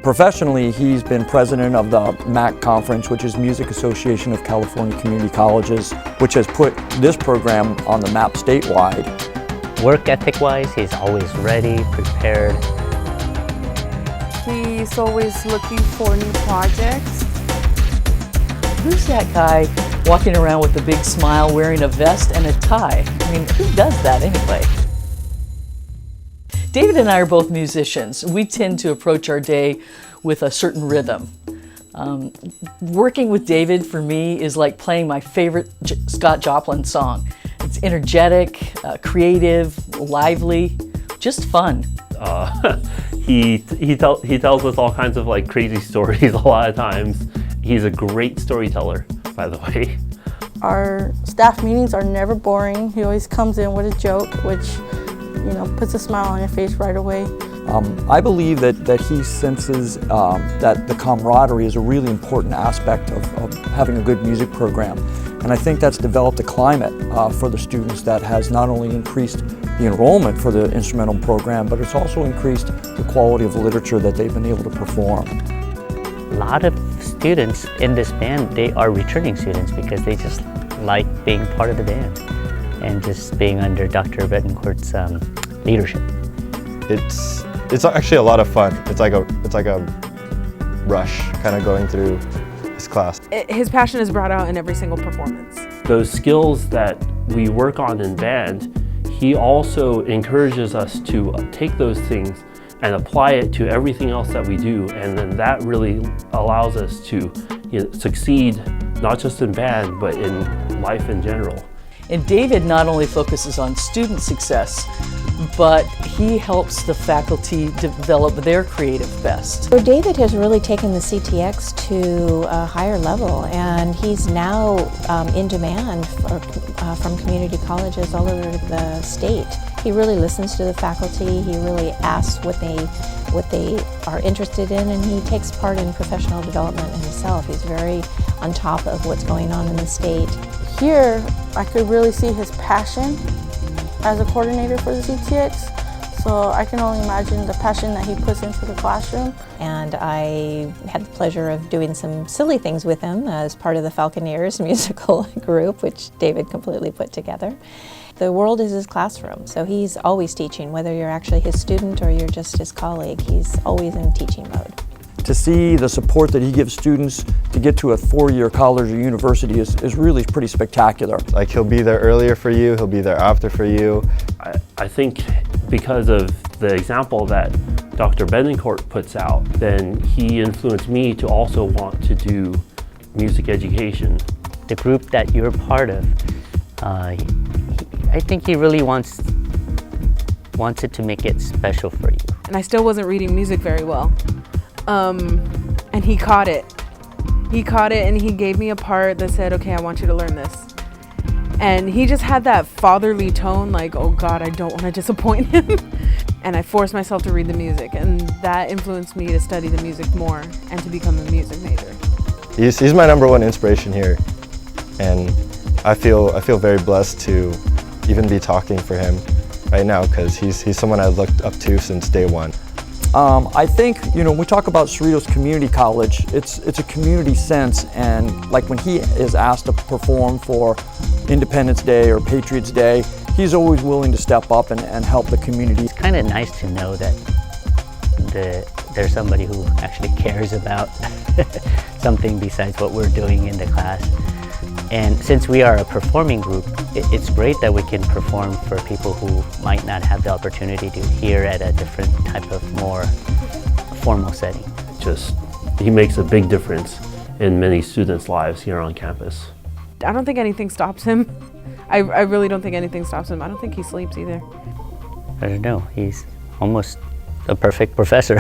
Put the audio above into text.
Professionally, he's been president of the MAC Conference, which is Music Association of California Community Colleges, which has put this program on the map statewide. Work ethic-wise, he's always ready, prepared. He's always looking for new projects. Who's that guy walking around with a big smile, wearing a vest and a tie? I mean, who does that anyway? David and I are both musicians. We tend to approach our day with a certain rhythm. Working with David for me is like playing my favorite Scott Joplin song. It's energetic, creative, lively, just fun. He tells us all kinds of like crazy stories a lot of times. He's a great storyteller, by the way. Our staff meetings are never boring. He always comes in with a joke, which, you know, puts a smile on your face right away. I believe that he senses that the camaraderie is a really important aspect of having a good music program. And I think that's developed a climate for the students that has not only increased the enrollment for the instrumental program, but it's also increased the quality of literature that they've been able to perform. A lot of students in this band, they are returning students because they just like being part of the band and just being under Dr. Betancourt's leadership. It's actually a lot of fun. It's like a rush kind of going through this class. His passion is brought out in every single performance. Those skills that we work on in band, he also encourages us to take those things and apply it to everything else that we do, and then that really allows us to succeed not just in band but in life in general. And David not only focuses on student success, but he helps the faculty develop their creative best. So David has really taken the CTX to a higher level, and he's now in demand from community colleges all over the state. He really listens to the faculty, he really asks what they are interested in, and he takes part in professional development himself. He's very on top of what's going on in the state. Here, I could really see his passion as a coordinator for the CTX. So I can only imagine the passion that he puts into the classroom. And I had the pleasure of doing some silly things with him as part of the Falconeers musical group, which David completely put together. The world is his classroom, so he's always teaching, whether you're actually his student or you're just his colleague. He's always in teaching mode. To see the support that he gives students to get to a 4-year college or university is really pretty spectacular. Like, he'll be there earlier for you, he'll be there after for you. I think because of the example that Dr. Betancourt puts out, then he influenced me to also want to do music education. The group that you're part of, I think he really wants it to make it special for you. And I still wasn't reading music very well. And he caught it. He caught it and he gave me a part that said, okay, I want you to learn this. And he just had that fatherly tone, like, oh God, I don't want to disappoint him. And I forced myself to read the music, and that influenced me to study the music more and to become a music major. He's my #1 inspiration here, and I feel very blessed to even be talking for him right now, because he's someone I've looked up to since day one. I think, when we talk about Cerritos Community College, it's a community sense, and like when he is asked to perform for Independence Day or Patriots Day, he's always willing to step up and help the community. It's kind of nice to know that there's somebody who actually cares about something besides what we're doing in the class. And since we are a performing group, it's great that we can perform for people who might not have the opportunity to hear at a different type of more formal setting. He makes a big difference in many students' lives here on campus. I don't think anything stops him. I really don't think anything stops him. I don't think he sleeps either. I don't know, he's almost a perfect professor.